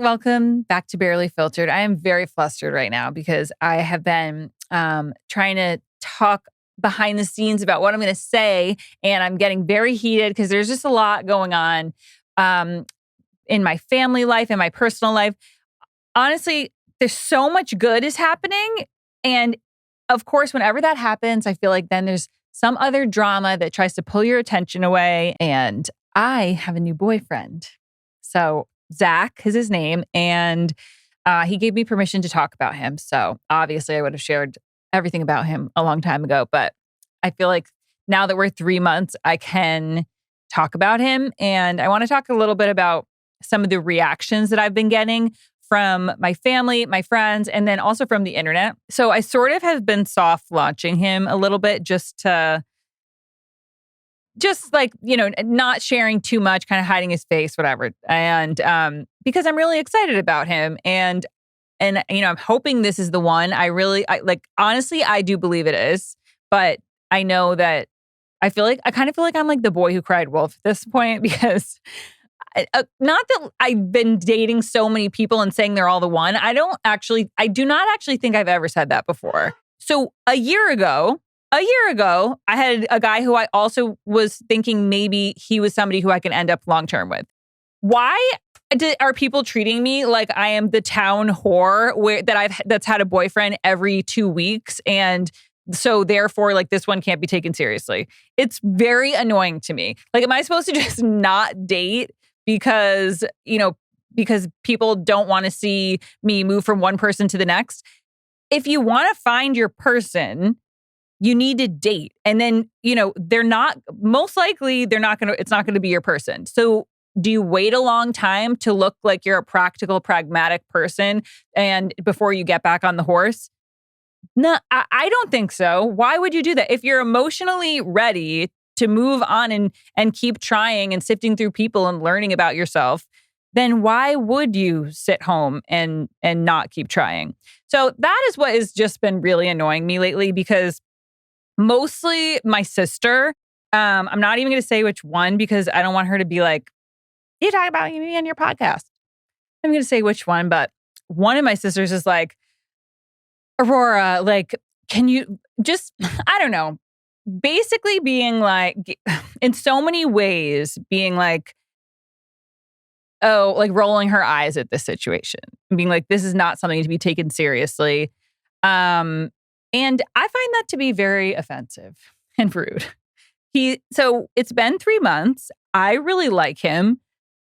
welcome back to Barely Filtered. I am very flustered right now because I have been trying to talk behind the scenes about what I'm going to say, and I'm getting very heated because there's just a lot going on in my family life and my personal life. Honestly, there's so much good is happening, and of course, whenever that happens, I feel like then there's some other drama that tries to pull your attention away, and I have a new boyfriend. So Zach is his name, and he gave me permission to talk about him. So obviously I would have shared everything about him a long time ago, but I feel like now that we're 3 months, I can talk about him. And I want to talk a little bit about some of the reactions that I've been getting from my family, my friends, and then also from the internet. So I sort of have been soft launching him a little bit just like, not sharing too much, kind of hiding his face, whatever. And because I'm really excited about him. And I'm hoping this is the one. Honestly, I do believe it is. But I know that I kind of feel like I'm like the boy who cried wolf at this point because not that I've been dating so many people and saying they're all the one. I do not actually think I've ever said that before. So a year ago, I had a guy who I also was thinking maybe he was somebody who I can end up long-term with. Why are people treating me like I am the town whore that's had a boyfriend every 2 weeks, and so therefore like this one can't be taken seriously? It's very annoying to me. Like, am I supposed to just not date because people don't want to see me move from one person to the next? If you want to find your person, you need to date. And then, it's not going to be your person. So do you wait a long time to look like you're a practical, pragmatic person and before you get back on the horse? No, I don't think so. Why would you do that? If you're emotionally ready to move on and keep trying and sifting through people and learning about yourself, then why would you sit home and not keep trying? So that is what has just been really annoying me lately, because mostly my sister, I'm not even going to say which one because I don't want her to be like, you talk about me on your podcast. I'm going to say which one, but one of my sisters is like, Aurora, like, can you just, I don't know, basically being like, in so many ways, being like, oh, like rolling her eyes at this situation, being like, this is not something to be taken seriously. And I find that to be very offensive and rude. So it's been 3 months. I really like him.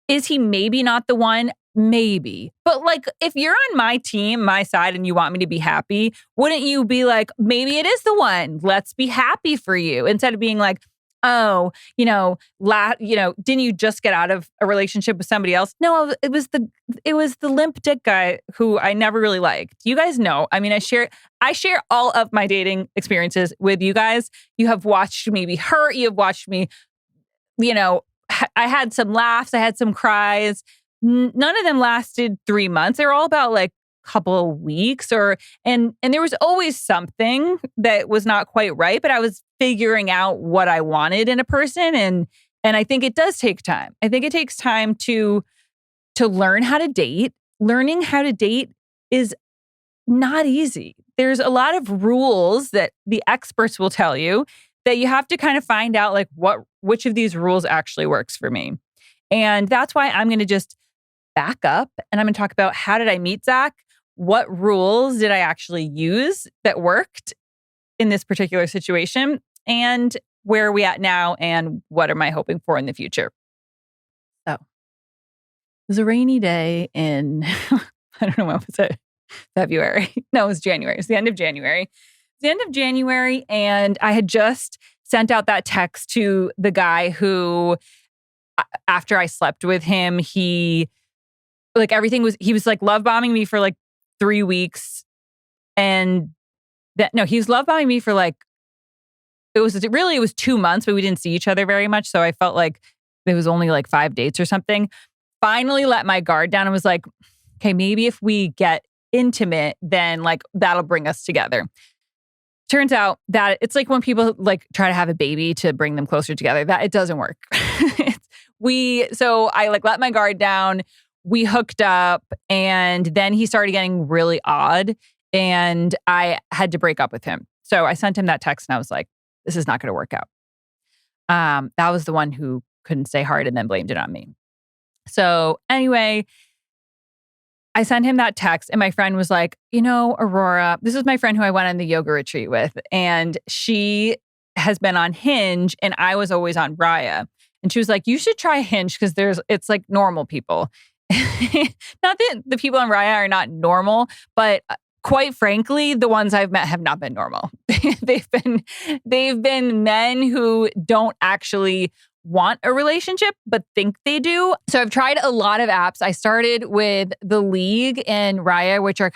Is he maybe not the one? Maybe. But like, if you're on my team, my side, and you want me to be happy, wouldn't you be like, maybe it is the one. Let's be happy for you. Instead of being like, oh, didn't you just get out of a relationship with somebody else? No, it was the limp dick guy who I never really liked. You guys know. I mean, I share all of my dating experiences with you guys. You have watched me be hurt. You have watched me, I had some laughs. I had some cries. None of them lasted 3 months. They were all about like a couple of weeks and there was always something that was not quite right, but I was figuring out what I wanted in a person. And I think it does take time. I think it takes time to learn how to date. Learning how to date is not easy. There's a lot of rules that the experts will tell you that you have to kind of find out like which of these rules actually works for me. And that's why I'm going to just back up and I'm going to talk about how did I meet Zach? What rules did I actually use that worked in this particular situation? And where are we at now? And what am I hoping for in the future? So it was a rainy day in, I don't know, when was it? February. No, it was January. It's the end of January. It's the end of January. And I had just sent out that text to the guy who, after I slept with him, he was like love bombing me for like 3 weeks. And he was love bombing me for like, it was 2 months, but we didn't see each other very much. So I felt like it was only like 5 dates or something. Finally let my guard down and was like, okay, maybe if we get intimate, then like that'll bring us together. Turns out that it's like when people like try to have a baby to bring them closer together, that it doesn't work. So I like let my guard down. we hooked up, and then he started getting really odd, and I had to break up with him. So I sent him that text and I was like, this is not going to work out. That was the one who couldn't stay hard and then blamed it on me. So anyway, I sent him that text and my friend was like, Aurora, this is my friend who I went on the yoga retreat with, and she has been on Hinge and I was always on Raya. And she was like, you should try Hinge because it's like normal people. Not that the people on Raya are not normal, but quite frankly, the ones I've met have not been normal. they've been men who don't actually want a relationship, but think they do. So I've tried a lot of apps. I started with The League and Raya, which are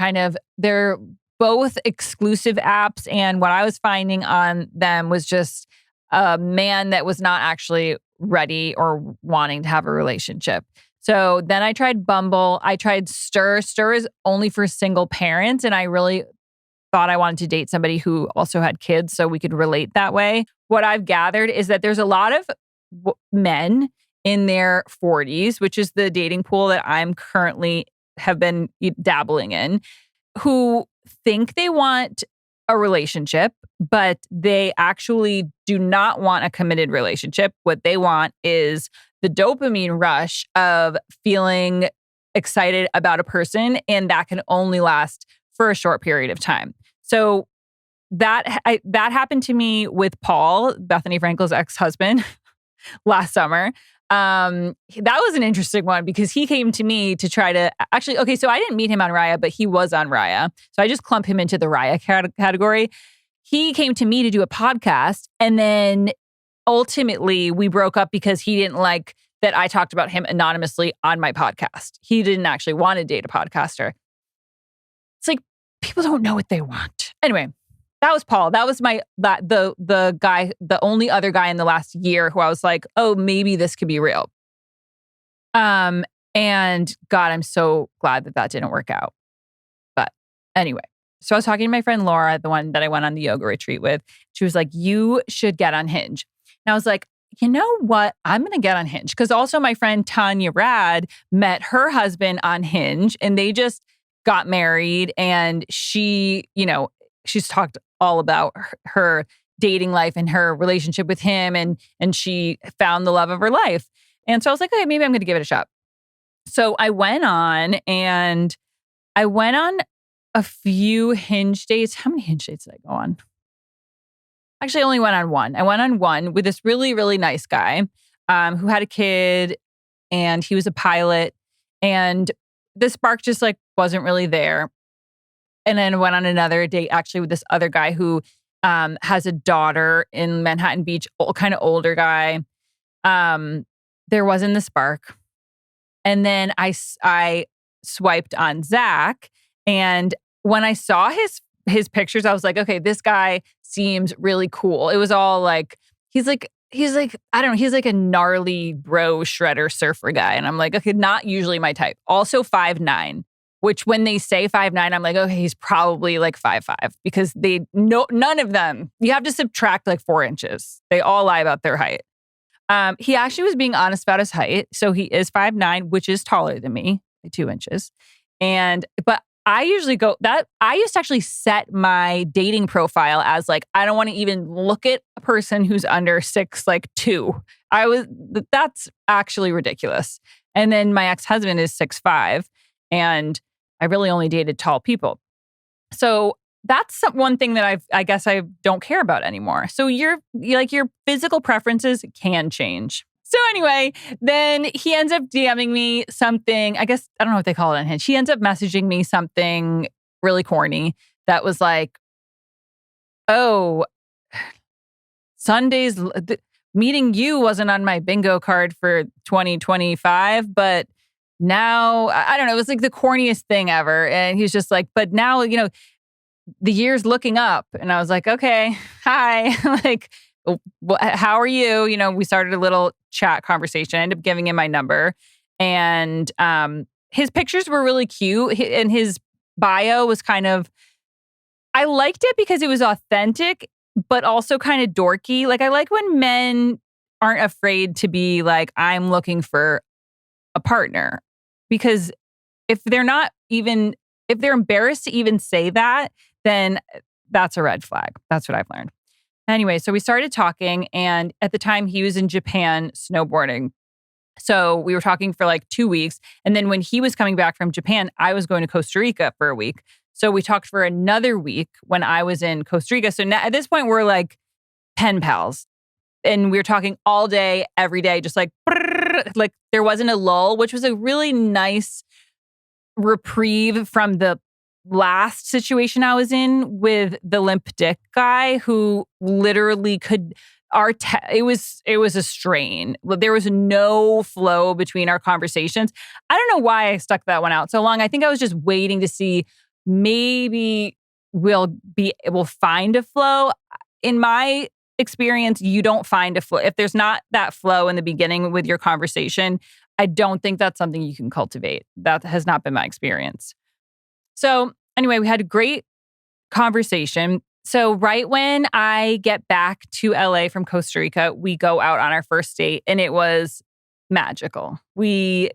they're both exclusive apps. And what I was finding on them was just a man that was not actually ready or wanting to have a relationship. So then I tried Bumble. I tried Stir. Stir is only for single parents. And I really thought I wanted to date somebody who also had kids so we could relate that way. What I've gathered is that there's a lot of men in their 40s, which is the dating pool that I'm currently have been dabbling in, who think they want a relationship, but they actually do not want a committed relationship. What they want is the dopamine rush of feeling excited about a person, and that can only last for a short period of time. So that happened to me with Paul, Bethany Frankel's ex-husband, last summer. That was an interesting one because he came to me to try to so I didn't meet him on Raya, but he was on Raya. So I just clump him into the Raya category. He came to me to do a podcast, and then ultimately we broke up because he didn't like that I talked about him anonymously on my podcast. He didn't actually want to date a podcaster. It's like people don't know what they want. Anyway, that was Paul. That was the guy, the only other guy in the last year who I was like, oh, maybe this could be real. And God, I'm so glad that didn't work out. But anyway, so I was talking to my friend Laura, the one that I went on the yoga retreat with. She was like, you should get on Hinge. And I was like, you know what? I'm going to get on Hinge. Because also my friend Tanya Rad met her husband on Hinge, and they just got married, and she's talked all about her dating life and her relationship with him, and she found the love of her life. And so I was like, okay, maybe I'm going to give it a shot. So I went on a few Hinge dates. How many Hinge dates did I go on? Actually, I only went on one. I went on one with this really, really nice guy who had a kid, and he was a pilot, and the spark just wasn't really there. And then I went on another date actually with this other guy who has a daughter in Manhattan Beach, kind of older guy. There wasn't the spark. And then I swiped on Zach, and when I saw his pictures, I was like, okay, this guy seems really cool. It was all like, he's like, I don't know, he's like a gnarly bro shredder surfer guy. And I'm like, okay, not usually my type. Also 5'9", which when they say 5'9", I'm like, okay, he's probably like 5'5", because none of them, you have to subtract like 4 inches. They all lie about their height. He actually was being honest about his height. So he is 5'9", which is taller than me by 2 inches. But I usually I used to actually set my dating profile as like, I don't want to even look at a person who's under 6'2". That's actually ridiculous. And then my ex-husband is 6'5", and I really only dated tall people. So that's one thing that I guess I don't care about anymore. So your physical preferences can change. So anyway, then he ends up DMing me something, I guess, I don't know what they call it on Hinge. He ends up messaging me something really corny that was like, oh, Sundays, meeting you wasn't on my bingo card for 2025, but now, I don't know, it was like the corniest thing ever. And he's just like, but now, the year's looking up. And I was like, okay, hi, like, how are you? We started a little chat conversation. I ended up giving him my number, and his pictures were really cute. And his bio was I liked it because it was authentic, but also kind of dorky. Like, I like when men aren't afraid to be like, I'm looking for a partner. Because if they're embarrassed to even say that, then that's a red flag. That's what I've learned. Anyway, so we started talking, and at the time he was in Japan snowboarding. So we were talking for like 2 weeks. And then when he was coming back from Japan, I was going to Costa Rica for a week. So we talked for another week when I was in Costa Rica. So now at this point, we're like pen pals. And we were talking all day, every day, just like there wasn't a lull, which was a really nice reprieve from the last situation I was in with the limp dick guy who literally could it was a strain. There was no flow between our conversations. I don't know why I stuck that one out so long. I think I was just waiting to see maybe we'll find a flow. In my experience, you don't find a flow. If there's not that flow in the beginning with your conversation, I don't think that's something you can cultivate. That has not been my experience. So anyway, we had a great conversation. So right when I get back to LA from Costa Rica, we go out on our first date and it was magical. We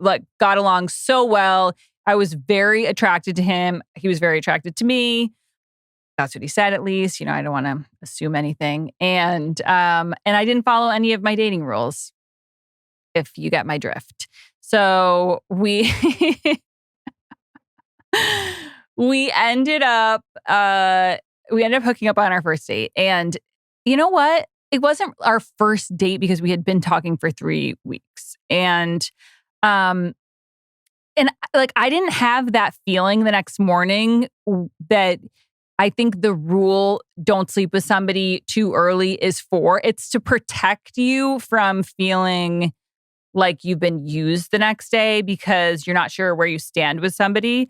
got along so well. I was very attracted to him. He was very attracted to me. That's what he said, at least. I don't want to assume anything. And I didn't follow any of my dating rules, if you get my drift. So we we ended up hooking up on our first date. And you know what? It wasn't our first date because we had been talking for 3 weeks. And I didn't have that feeling the next morning that I think the rule, don't sleep with somebody too early, is for. It's to protect you from feeling like you've been used the next day because you're not sure where you stand with somebody.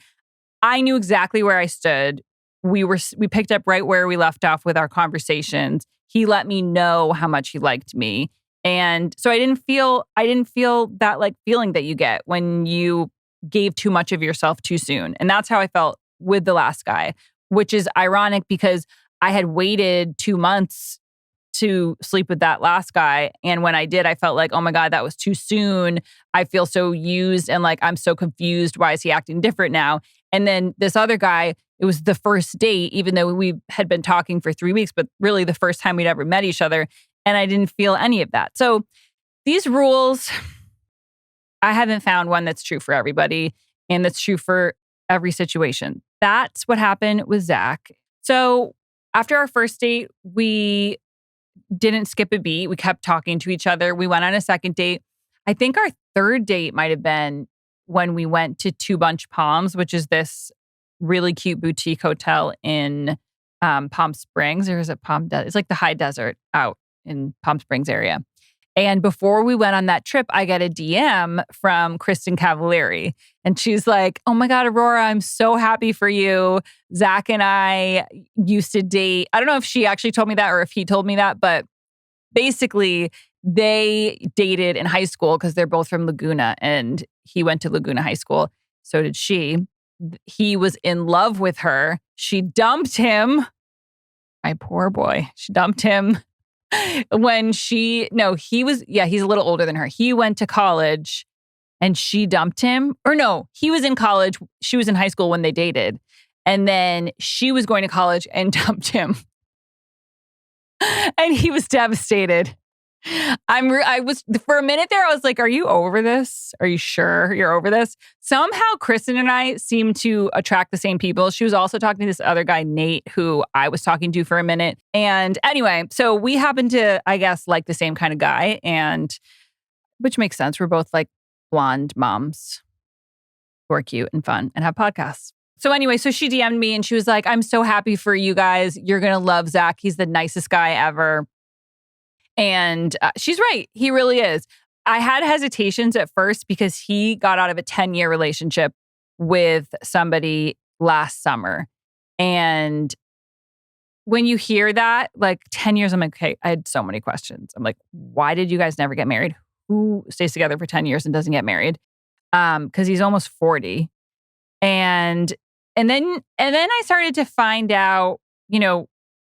I knew exactly where I stood. We picked up right where we left off with our conversations. He let me know how much he liked me. And so I didn't feel that feeling that you get when you gave too much of yourself too soon. And that's how I felt with the last guy, which is ironic because I had waited 2 months to sleep with that last guy. And when I did, I felt like, oh my God, that was too soon. I feel so used and I'm so confused. Why is he acting different now? And then this other guy, it was the first date, even though we had been talking for 3 weeks, but really the first time we'd ever met each other. And I didn't feel any of that. So these rules, I haven't found one that's true for everybody and that's true for every situation. That's what happened with Zach. So after our first date, we didn't skip a beat. We kept talking to each other. We went on a second date. I think our third date might have been when we went to Two Bunch Palms, which is this really cute boutique hotel in Palm Springs. Or is it Palm Desert? It's like the high desert out in Palm Springs area. And before we went on that trip, I get a DM from Kristin Cavallari. And she's like, oh my God, Aurora, I'm so happy for you. Zach and I used to date. I don't know if she actually told me that or if he told me that, but basically they dated in high school because they're both from Laguna and he went to Laguna High School. So did she. He was in love with her. She dumped him. My poor boy. She dumped him. He's a little older than her. He went to college and she dumped him. Or no, he was in college. She was in high school when they dated. And then she was going to college and dumped him. And he was devastated. I was, for a minute there, I was like, are you over this? Are you sure you're over this? Somehow Kristin and I seem to attract the same people. She was also talking to this other guy, Nate, who I was talking to for a minute. And anyway, so we happen to, I guess, like the same kind of guy, and which makes sense. We're both like blonde moms who are cute and fun and have podcasts. So anyway, so she DM'd me and she was like, I'm so happy for you guys. You're going to love Zach. He's the nicest guy ever. And she's right. He really is. I had hesitations at first because he got out of a 10-year relationship with somebody last summer. And when you hear that, 10 years, I'm like, okay, I had so many questions. I'm like, why did you guys never get married? Who stays together for 10 years and doesn't get married? Because he's almost 40. And then I started to find out,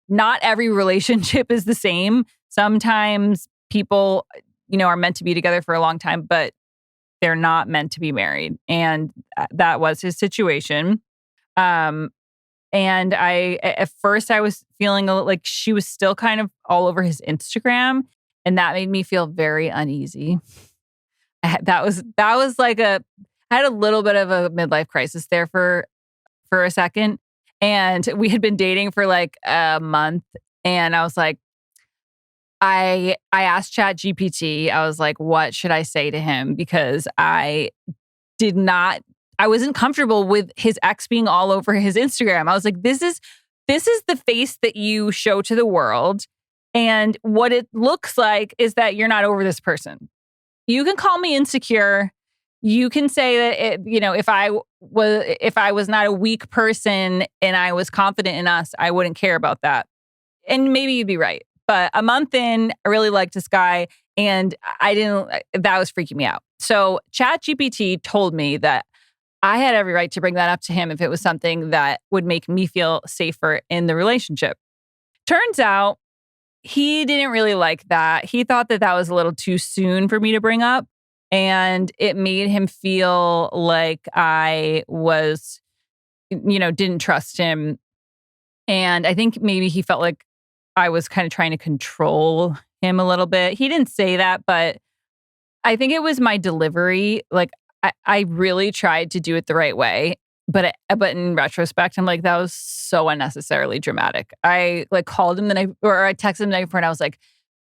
not every relationship is the same. Sometimes people, are meant to be together for a long time, but they're not meant to be married. And that was his situation. Um, and at first I was feeling like she was still kind of all over his Instagram, and that made me feel very uneasy. That was like I had a little bit of a midlife crisis there for a second. And we had been dating for like a month. And I was like, I asked ChatGPT, I was like, what should I say to him? Because I wasn't comfortable with his ex being all over his Instagram. I was like, this is the face that you show to the world. And what it looks like is that you're not over this person. You can call me insecure. You can say that if I was not a weak person and I was confident in us, I wouldn't care about that. And maybe you'd be right. But a month in, I really liked this guy, and that was freaking me out. So ChatGPT told me that I had every right to bring that up to him if it was something that would make me feel safer in the relationship. Turns out he didn't really like that. He thought that was a little too soon for me to bring up. And it made him feel like I was, didn't trust him. And I think maybe he felt like I was kind of trying to control him a little bit. He didn't say that, but I think it was my delivery. Like I really tried to do it the right way. But in retrospect, I'm like, that was so unnecessarily dramatic. I called him I texted him the night before, and I was like,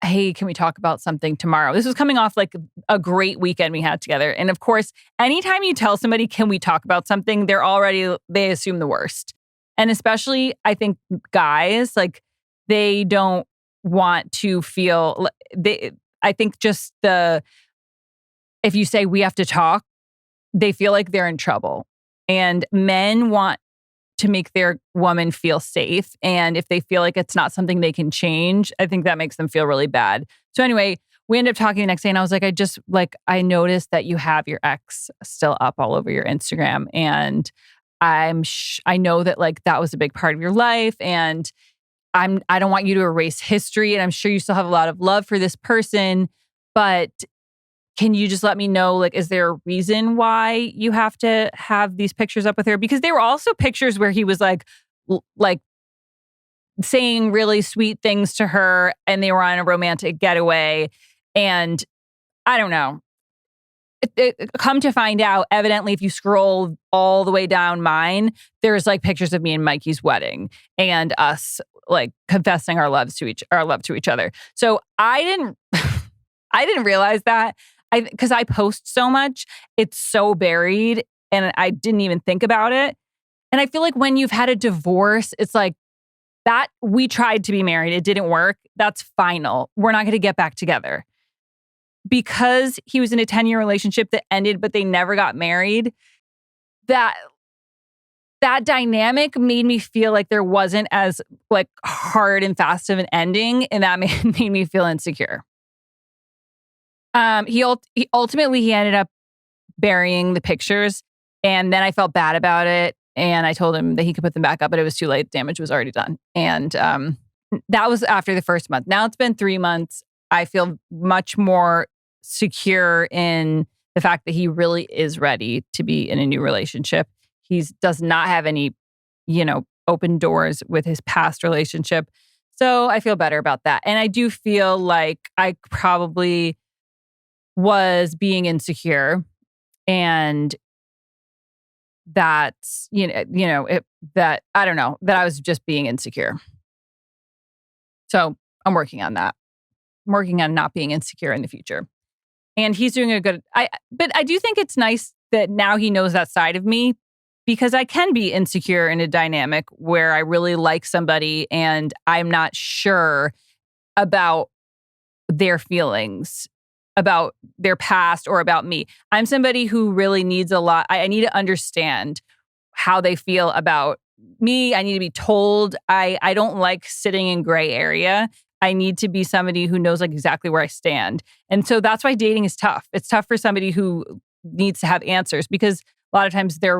hey, can we talk about something tomorrow? This was coming off like a great weekend we had together. And of course, anytime you tell somebody, can we talk about something, they assume the worst. And especially, I think guys, like, they don't want to feel, I think if you say we have to talk, they feel like they're in trouble. And men want to make their woman feel safe. And if they feel like it's not something they can change, I think that makes them feel really bad. So anyway, we ended up talking the next day, and I was like, I noticed that you have your ex still up all over your Instagram. And I know that that was a big part of your life. And I don't want you to erase history. And I'm sure you still have a lot of love for this person, but can you just let me know, is there a reason why you have to have these pictures up with her? Because there were also pictures where he was like saying really sweet things to her, and they were on a romantic getaway. And I don't know. Come to find out, evidently, if you scroll all the way down mine, there's pictures of me and Mikey's wedding and us confessing our love to each other. So I didn't realize that. Because I post so much, it's so buried, and I didn't even think about it. And I feel like when you've had a divorce, it's like that we tried to be married, it didn't work. That's final. We're not going to get back together. Because he was in a 10-year relationship that ended, but they never got married. That dynamic made me feel like there wasn't as hard and fast of an ending, and that made me feel insecure. He ultimately ended up burying the pictures, and then I felt bad about it, and I told him that he could put them back up, but it was too late. Damage was already done. And that was after the first month. Now it's been 3 months. I feel much more secure in the fact that he really is ready to be in a new relationship. He does not have any, open doors with his past relationship. So I feel better about that. And I do feel like I probably was being insecure, and that's, that I was just being insecure. So I'm working on that. I'm working on not being insecure in the future. And he's doing but I do think it's nice that now he knows that side of me, because I can be insecure in a dynamic where I really like somebody and I'm not sure about their feelings, about their past, or about me. I'm somebody who really needs a lot. I need to understand how they feel about me. I need to be told. I don't like sitting in gray area. I need to be somebody who knows exactly where I stand. And so that's why dating is tough. It's tough for somebody who needs to have answers, because a lot of times there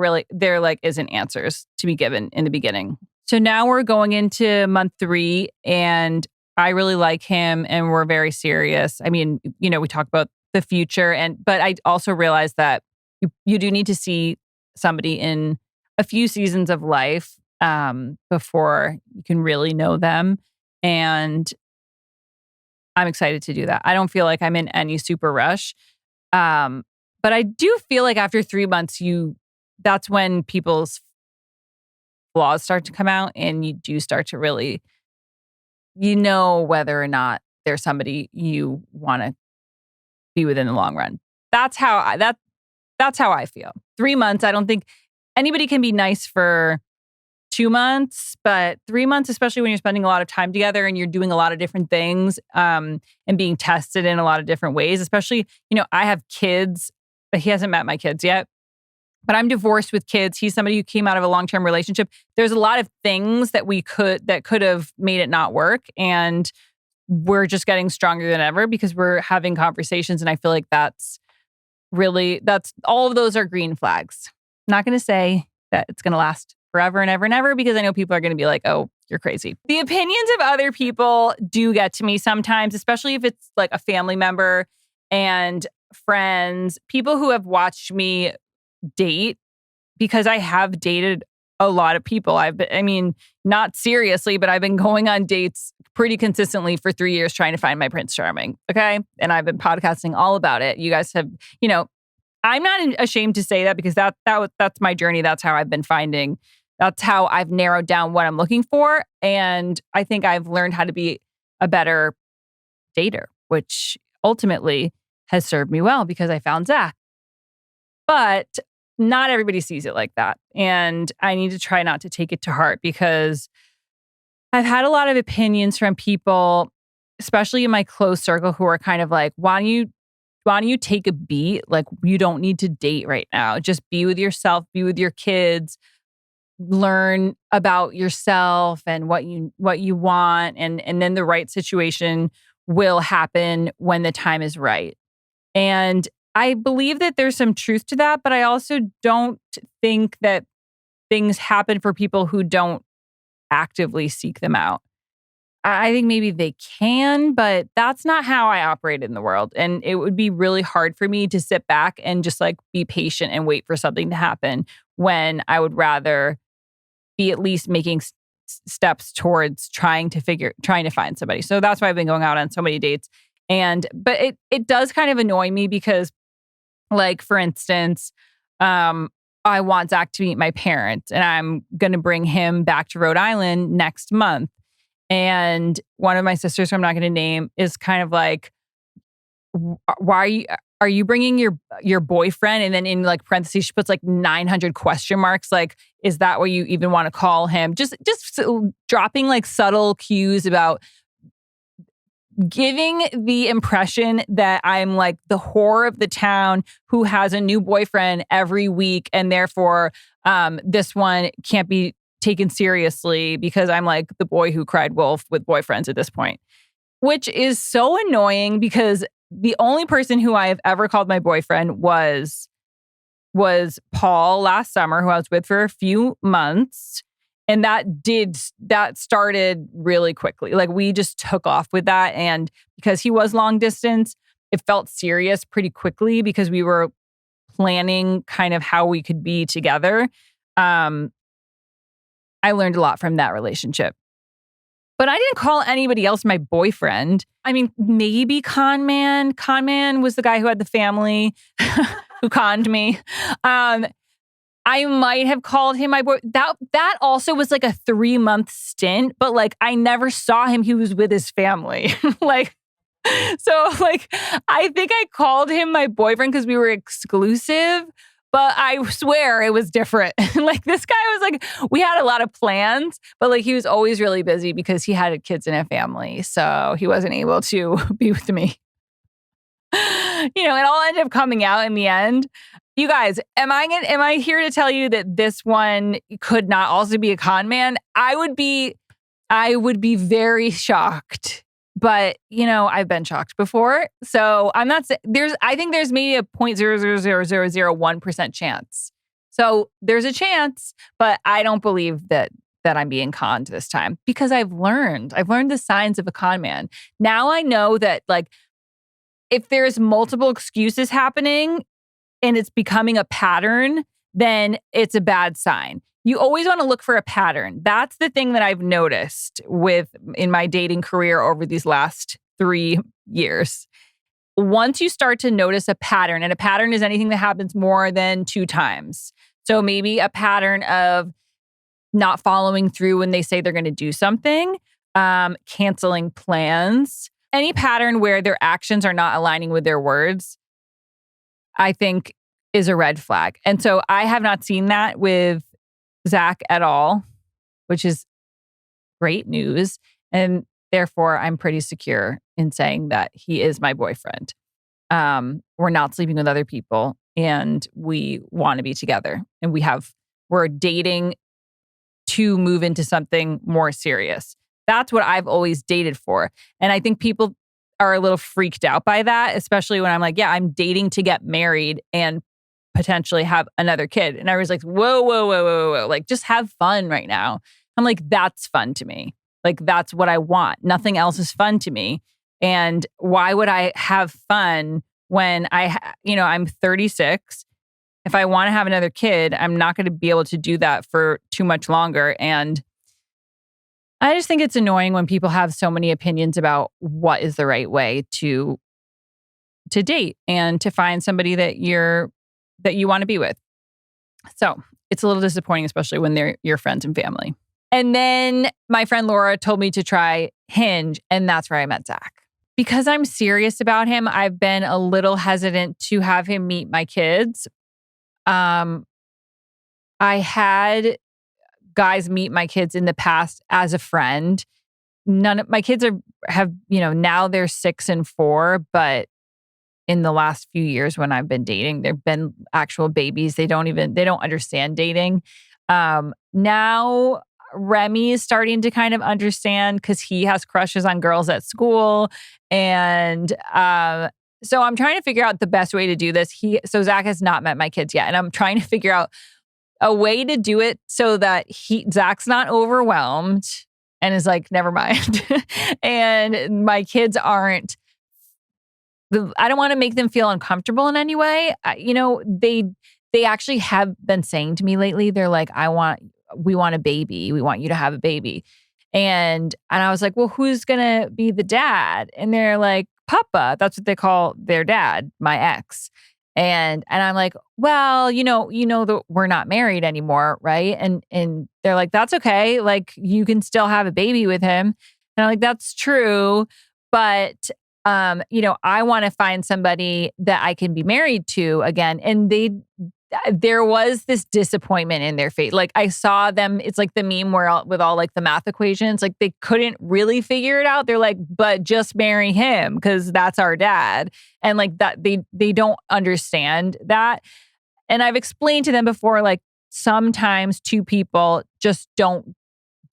isn't answers to be given in the beginning. So now we're going into month 3, and I really like him, and we're very serious. I mean, we talk about the future. But I also realized that you do need to see somebody in a few seasons of life before you can really know them. And I'm excited to do that. I don't feel like I'm in any super rush. But I do feel like after 3 months, that's when people's flaws start to come out and you do start to really, whether or not there's somebody you want to be with in the long run. That's how I feel. 3 months, I don't think anybody can be nice for 2 months, but 3 months, especially when you're spending a lot of time together and you're doing a lot of different things and being tested in a lot of different ways, especially, I have kids, but he hasn't met my kids yet. But I'm divorced with kids. He's somebody who came out of a long-term relationship. There's a lot of things that could have made it not work. And we're just getting stronger than ever because we're having conversations. And I feel like that's all of those are green flags. I'm not going to say that it's going to last forever and ever and ever because I know people are going to be like, oh, you're crazy. The opinions of other people do get to me sometimes, especially if it's like a family member and friends, people who have watched me date, because I have dated a lot of people. Not seriously, but I've been going on dates pretty consistently for 3 years trying to find my Prince Charming. Okay. And I've been podcasting all about it. You guys have, I'm not ashamed to say that because that's my journey. That's how I've been finding. That's how I've narrowed down what I'm looking for. And I think I've learned how to be a better dater, which ultimately has served me well because I found Zach. But not everybody sees it like that. And I need to try not to take it to heart because I've had a lot of opinions from people, especially in my close circle, who are kind of like, why don't you take a beat? Like, you don't need to date right now. Just be with yourself, be with your kids, learn about yourself and what you want. And then the right situation will happen when the time is right. And I believe that there's some truth to that, but I also don't think that things happen for people who don't actively seek them out. I think maybe they can, but that's not how I operate in the world. And it would be really hard for me to sit back and just like be patient and wait for something to happen when I would rather be at least making steps towards trying to find somebody. So that's why I've been going out on so many dates. But it does kind of annoy me because, like, for instance, I want Zach to meet my parents and I'm going to bring him back to Rhode Island next month. And one of my sisters, who I'm not going to name, is kind of like, why are you bringing your boyfriend? And then in like parentheses, she puts like 900 question marks. Like, is that what you even want to call him? Just dropping like subtle cues about giving the impression that I'm like the whore of the town who has a new boyfriend every week. And therefore, this one can't be taken seriously because I'm like the boy who cried wolf with boyfriends at this point, which is so annoying because the only person who I have ever called my boyfriend was Paul last summer, who I was with for a few months. And that started really quickly. Like, we just took off with that. And because he was long distance, it felt serious pretty quickly because we were planning kind of how we could be together. I learned a lot from that relationship. But I didn't call anybody else my boyfriend. I mean, maybe Con Man. Con Man was the guy who had the family who conned me. I might have called him my boy. That also was like a 3-month stint, but like I never saw him. He was with his family. I think I called him my boyfriend because we were exclusive, but I swear it was different. Like, this guy was like, we had a lot of plans, but like he was always really busy because he had kids and a family. So he wasn't able to be with me. It all ended up coming out in the end. You guys, am I here to tell you that this one could not also be a con man? I would be very shocked. But, I've been shocked before. So I'm not I think there's maybe a 0.00001% chance. So there's a chance, but I don't believe that I'm being conned this time because I've learned the signs of a con man. Now I know that, like, if there's multiple excuses happening and it's becoming a pattern, then it's a bad sign. You always want to look for a pattern. That's the thing that I've noticed in my dating career over these last 3 years. Once you start to notice a pattern, and a pattern is anything that happens more than 2 times. So maybe a pattern of not following through when they say they're going to do something, canceling plans, any pattern where their actions are not aligning with their words, I think is a red flag. And so I have not seen that with Zach at all, which is great news. And therefore, I'm pretty secure in saying that he is my boyfriend. We're not sleeping with other people and we want to be together. And we're dating to move into something more serious. That's what I've always dated for. And I think people are a little freaked out by that, especially when I'm like, yeah, I'm dating to get married and potentially have another kid. And I was like, whoa, whoa, whoa, whoa, whoa. Like, just have fun right now. I'm like, that's fun to me. Like, that's what I want. Nothing else is fun to me. And why would I have fun when I'm 36? If I want to have another kid, I'm not going to be able to do that for too much longer. And I just think it's annoying when people have so many opinions about what is the right way to date and to find somebody that you want to be with. So it's a little disappointing, especially when they're your friends and family. And then my friend Laura told me to try Hinge, and that's where I met Zach. Because I'm serious about him, I've been a little hesitant to have him meet my kids. I had guys meet my kids in the past as a friend. None of my kids have now they're 6 and 4, but in the last few years when I've been dating, they've been actual babies. They don't understand dating. Now Remy is starting to kind of understand because he has crushes on girls at school. And so I'm trying to figure out the best way to do this. So Zach has not met my kids yet. And I'm trying to figure out a way to do it so that Zach's not overwhelmed and is like, never mind. And my kids I don't want to make them feel uncomfortable in any way. They actually have been saying to me lately, they're like, we want a baby. We want you to have a baby. And I was like, well, who's going to be the dad? And they're like, Papa. That's what they call their dad, my ex. And I'm like, well, that we're not married anymore, right? And they're like, that's okay. Like, you can still have a baby with him. And I'm like, that's true. But, I want to find somebody that I can be married to again. And there was this disappointment in their face. Like, I saw them, it's like the meme with all like the math equations, like they couldn't really figure it out. They're like, but just marry him because that's our dad. And like that, they don't understand that. And I've explained to them before, like sometimes two people just don't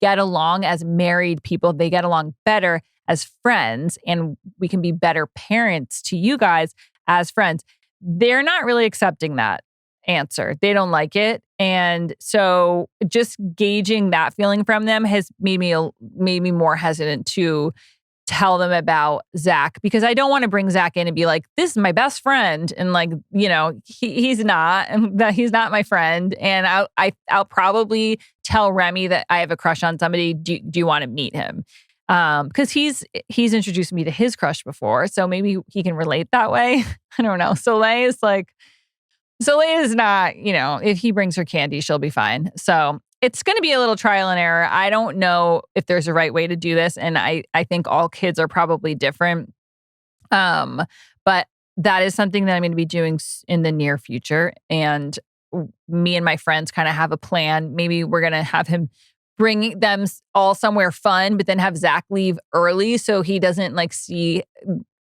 get along as married people. They get along better as friends, and we can be better parents to you guys as friends. They're not really accepting that answer. They don't like it. And so just gauging that feeling from them has made me more hesitant to tell them about Zach, because I don't want to bring Zach in and be like, this is my best friend. And like, he's not, and that he's not my friend. And I'll probably tell Remy that I have a crush on somebody. Do you want to meet him? Because he's introduced me to his crush before. So maybe he can relate that way. I don't know. Soleil is not, if he brings her candy, she'll be fine. So it's going to be a little trial and error. I don't know if there's a right way to do this. And I think all kids are probably different. But that is something that I'm going to be doing in the near future. And me and my friends kind of have a plan. Maybe we're going to have him bring them all somewhere fun, but then have Zach leave early so he doesn't like see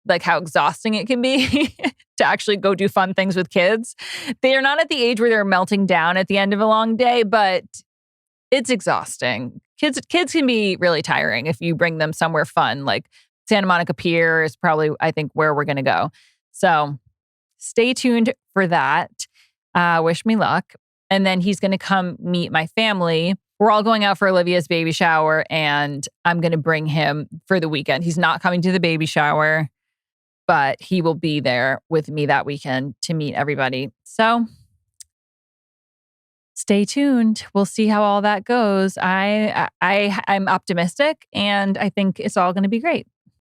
like how exhausting it can be to actually go do fun things with kids. They are not at the age where they're melting down at the end of a long day, but it's exhausting. Kids can be really tiring if you bring them somewhere fun. Like Santa Monica Pier is probably, I think, where we're going to go. So stay tuned for that. Wish me luck. And then he's going to come meet my family. We're all going out for Olivia's baby shower, and I'm going to bring him for the weekend. He's not coming to the baby shower, but he will be there with me that weekend to meet everybody. So stay tuned. We'll see how all that goes. I'm optimistic and I think it's all going to be great.